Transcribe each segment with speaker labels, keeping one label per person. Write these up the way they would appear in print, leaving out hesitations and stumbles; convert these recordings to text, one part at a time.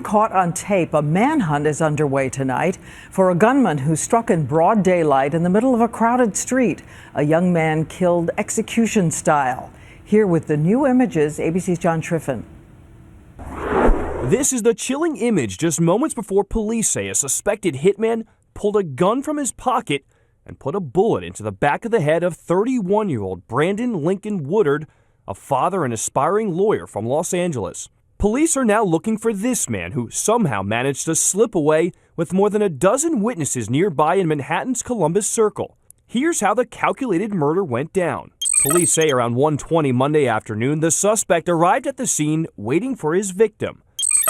Speaker 1: caught on tape. A manhunt is underway tonight for a gunman who struck in broad daylight in the middle of a crowded street. A young man killed execution style. Here with the new images, ABC's John Triffin.
Speaker 2: This is the chilling image just moments before police say a suspected hitman pulled a gun from his pocket and put a bullet into the back of the head of 31-year-old Brandon Lincoln Woodard, a father and aspiring lawyer from Los Angeles. Police are now looking for this man who somehow managed to slip away with more than a dozen witnesses nearby in Manhattan's Columbus Circle. Here's how the calculated murder went down. Police say around 1:20 Monday afternoon, the suspect arrived at the scene waiting for his victim.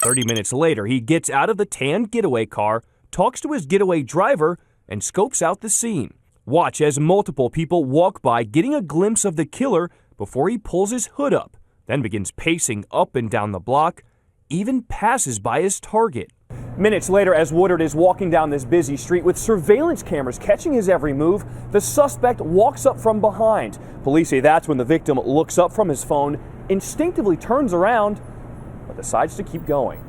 Speaker 2: 30 minutes later, he gets out of the tan getaway car, talks to his getaway driver, and scopes out the scene. Watch as multiple people walk by, getting a glimpse of the killer before he pulls his hood up, then begins pacing up and down the block, even passes by his target. Minutes later, as Woodard is walking down this busy street with surveillance cameras catching his every move, the suspect walks up from behind. Police say that's when the victim looks up from his phone, instinctively turns around, but decides to keep going.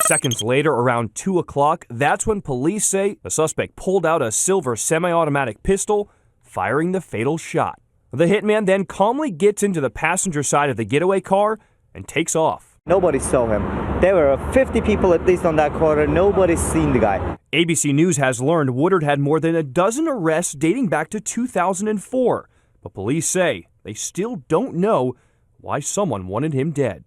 Speaker 2: Seconds later, around 2 o'clock, that's when police say the suspect pulled out a silver semi-automatic pistol, firing the fatal shot. The hitman then calmly gets into the passenger side of the getaway car and takes off.
Speaker 3: Nobody saw him. There were 50 people at least on that corner. Nobody's seen the guy.
Speaker 2: ABC News has learned Woodard had more than a dozen arrests dating back to 2004. But police say they still don't know why someone wanted him dead.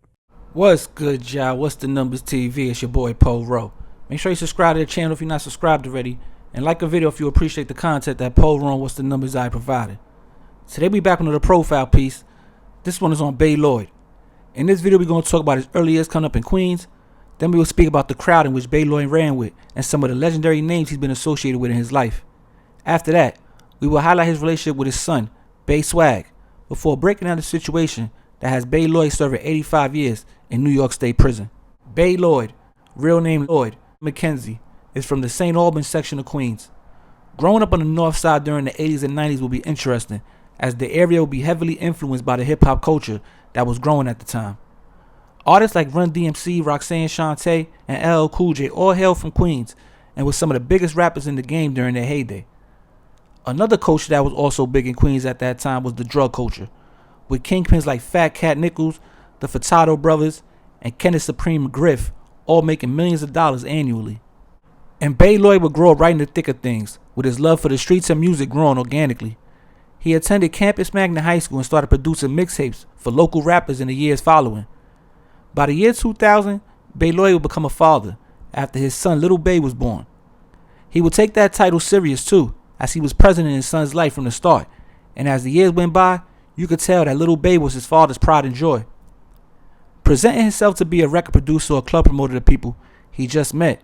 Speaker 4: What's good, y'all? What's the Numbers TV? It's your boy, Poe Rowe. Make sure you subscribe to the channel if you're not subscribed already. And like the video if you appreciate the content that Poe Rowe and What's the Numbers I provided. Today we back on the profile piece. This one is on Bay Lloyd. In this video we're going to talk about his early years coming up in Queens. Then we will speak about the crowd in which Bay Lloyd ran with and some of the legendary names he's been associated with in his life. After that, we will highlight his relationship with his son, Bay Swag, before breaking down the situation that has Bay Lloyd serving 85 years in New York State Prison. Bay Lloyd, real name Lloyd McKenzie, is from the St. Albans section of Queens. Growing up on the north side during the 80s and 90s will be interesting, as the area will be heavily influenced by the hip-hop culture that was growing at the time. Artists like Run DMC, Roxanne Shante, and LL Cool J all hail from Queens and were some of the biggest rappers in the game during their heyday. Another culture that was also big in Queens at that time was the drug culture, with kingpins like Fat Cat Nichols, the Furtado Brothers, and Kenneth Supreme Griff all making millions of dollars annually. And Bay Lloyd would grow up right in the thick of things, with his love for the streets and music growing organically. He attended Campus Magna High School and started producing mixtapes for local rappers in the years following. By the year 2000, Bay Lloyd would become a father after his son Little Bay was born. He would take that title serious too, as he was present in his son's life from the start, and as the years went by, you could tell that Little Bay was his father's pride and joy. Presenting himself to be a record producer or club promoter to people he just met,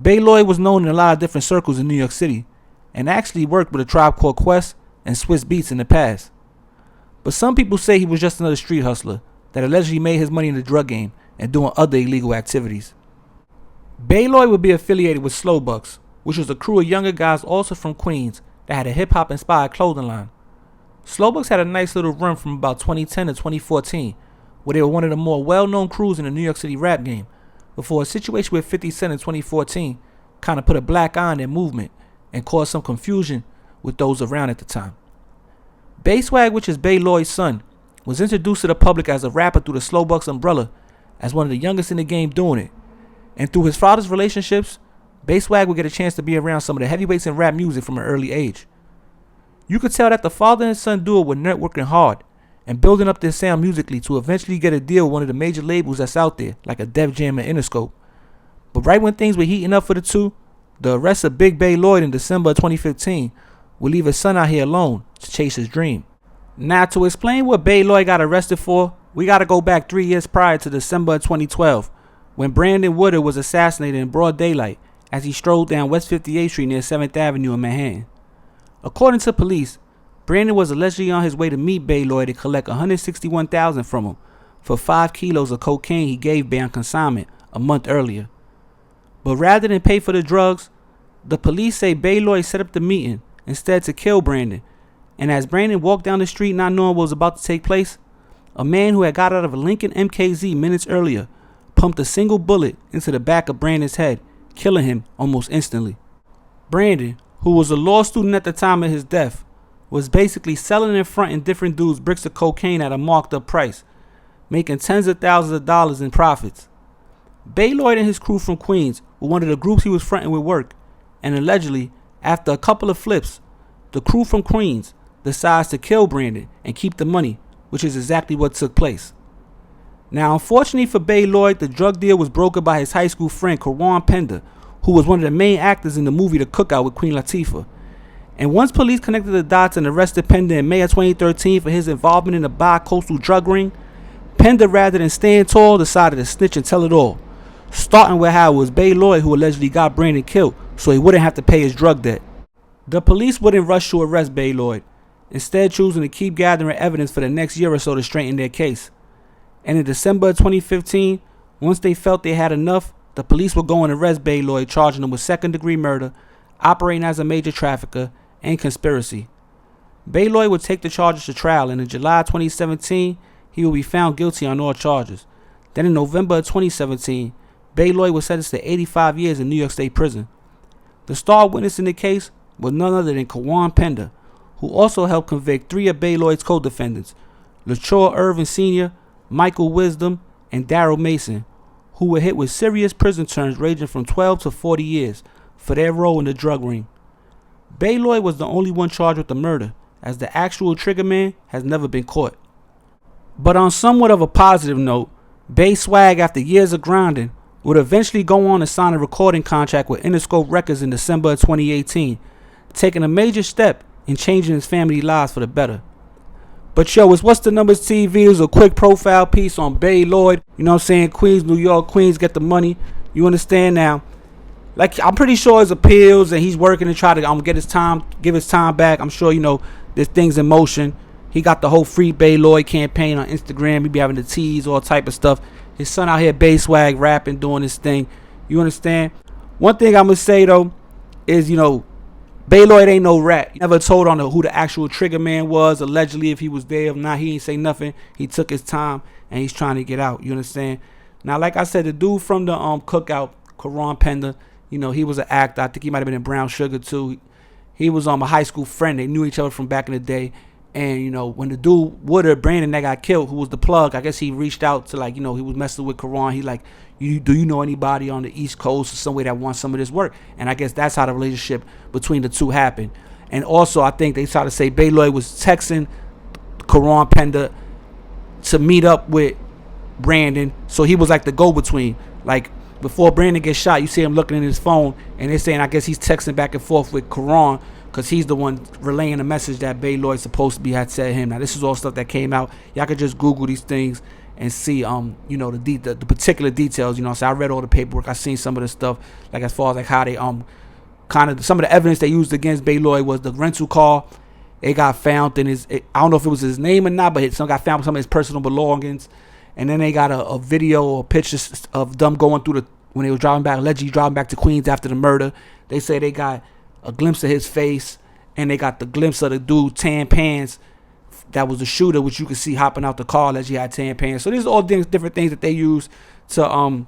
Speaker 4: Bay Lloyd was known in a lot of different circles in New York City, and actually worked with a Tribe Called Quest and Swiss Beats in the past. But some people say he was just another street hustler that allegedly made his money in the drug game and doing other illegal activities. Bay Lloyd would be affiliated with Slow Bucks, which was a crew of younger guys also from Queens that had a hip-hop inspired clothing line. Slow Bucks had a nice little run from about 2010 to 2014, where they were one of the more well-known crews in the New York City rap game, before a situation with 50 Cent in 2014 kind of put a black eye on their movement and caused some confusion with those around at the time. Bay Swag, which is Bay Lloyd's son, was introduced to the public as a rapper through the Slow Bucks umbrella as one of the youngest in the game doing it. And through his father's relationships, Bay Swag would get a chance to be around some of the heavyweights in rap music from an early age. You could tell that the father and son duo were networking hard and building up their sound musically to eventually get a deal with one of the major labels that's out there, like a Def Jam and Interscope. But right when things were heating up for the two, the arrest of Big Bay Lloyd in December of 2015 would leave his son out here alone to chase his dream. Now, to explain what Bay Lloyd got arrested for, we gotta go back 3 years prior to December of 2012, when Brandon Woodard was assassinated in broad daylight as he strolled down West 58th Street near 7th Avenue in Manhattan. According to police, Brandon was allegedly on his way to meet Bay Lloyd to collect $161,000 from him for 5 kilos of cocaine he gave Bay on consignment a month earlier. But rather than pay for the drugs, the police say Bay Lloyd set up the meeting instead to kill Brandon, and as Brandon walked down the street not knowing what was about to take place, a man who had got out of a Lincoln MKZ minutes earlier pumped a single bullet into the back of Brandon's head, killing him almost instantly. Brandon, who was a law student at the time of his death, was basically selling and fronting different dudes bricks of cocaine at a marked up price, making tens of thousands of dollars in profits. Lloyd and his crew from Queens were one of the groups he was fronting with work, and allegedly, after a couple of flips, the crew from Queens decides to kill Brandon and keep the money, which is exactly what took place. Now, unfortunately for Lloyd, the drug deal was brokered by his high school friend Karan Pender, who was one of the main actors in the movie The Cookout with Queen Latifah. And once police connected the dots and arrested Pender in May of 2013 for his involvement in the bi-coastal drug ring, Pender, rather than stand tall, decided to snitch and tell it all, starting with how it was Lloyd who allegedly got Brandon killed so he wouldn't have to pay his drug debt. The police wouldn't rush to arrest Lloyd, instead choosing to keep gathering evidence for the next year or so to straighten their case. And in December of 2015, once they felt they had enough, the police would go and arrest Lloyd, charging him with second-degree murder, operating as a major trafficker, and conspiracy. Lloyd would take the charges to trial, and in July 2017, he would be found guilty on all charges. Then in November of 2017, Lloyd was sentenced to 85 years in New York State prison. The star witness in the case was none other than Karan Pender, who also helped convict 3 of Lloyd's co-defendants, LaTroy Irvin Sr., Michael Wisdom, and Daryl Mason, who were hit with serious prison terms ranging from 12 to 40 years for their role in the drug ring. Lloyd was the only one charged with the murder, as the actual triggerman has never been caught. But on somewhat of a positive note, Swag, after years of grinding, would eventually go on to sign a recording contract with Interscope Records in December of 2018, taking a major step in changing his family lives for the better. But yo, it's What's the Numbers TV. It was a quick profile piece on Lloyd. You know what I'm saying? Queens, New York, Queens get the money. You understand now? Like, I'm pretty sure his appeals and he's working to try to give his time back. I'm sure, there's things in motion. He got the whole Free Lloyd campaign on Instagram. He be having the tease, all type of stuff. His son out here, Swag, rapping, doing his thing. You understand? One thing I'm going to say, though, is, Lloyd ain't no rat. He never told on who the actual trigger man was, allegedly, if he was there. If not, he ain't say nothing. He took his time, and he's trying to get out. You understand? Now, like I said, the dude from the Cookout, Karan Pender, he was an actor. I think he might have been in Brown Sugar, too. He was a high school friend. They knew each other from back in the day. And, when the dude, Woodard, Brandon, that got killed, who was the plug, I guess he reached out to, he was messing with Karan. He do you know anybody on the East Coast or somewhere that wants some of this work? And I guess that's how the relationship between the two happened. And also, I think they tried to say Lloyd was texting Karan Pender to meet up with Brandon. So he was like the go-between. Like, before Brandon gets shot, you see him looking in his phone, and they're saying, I guess he's texting back and forth with Karan, because he's the one relaying the message that Lloyd supposed to be had said him. Now, this is all stuff that came out. Y'all could just Google these things and see, the particular details. So I read all the paperwork. I seen some of the stuff, like as far as how they kind of some of the evidence they used against Lloyd was the rental car. It got found in I don't know if it was his name or not, but some got found with some of his personal belongings. And then they got a video or pictures of them going through when they were allegedly driving back to Queens after the murder. They say they got a glimpse of his face, and they got the glimpse of the dude tan pants that was the shooter, which you could see hopping out the car as he had tan pants. So these are all different things that they use to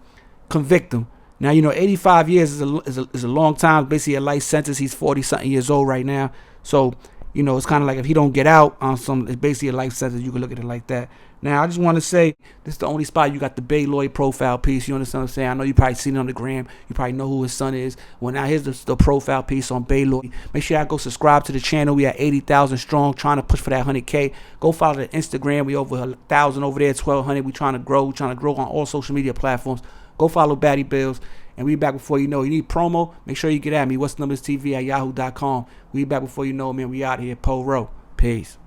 Speaker 4: convict him. Now, 85 years is a long time, basically a life sentence. He's 40-something years old right now. So, it's kind of like if he don't get out on it's basically a life sentence. You can look at it like that. Now, I just want to say, this is the only spot you got the Lloyd profile piece. You understand what I'm saying? I know you probably seen it on the gram. You probably know who his son is. Well, now here's the profile piece on Lloyd. Make sure y'all go subscribe to the channel. We at 80,000 strong, trying to push for that 100K. Go follow the Instagram. We over 1,000 over there, 1,200. We trying to grow. We trying to grow on all social media platforms. Go follow Batty Bills. And we back before you know. You need promo? Make sure you get at me. WhatsTheNumbers TV at yahoo.com. We back before you know, man. We out here. Po Row. Peace.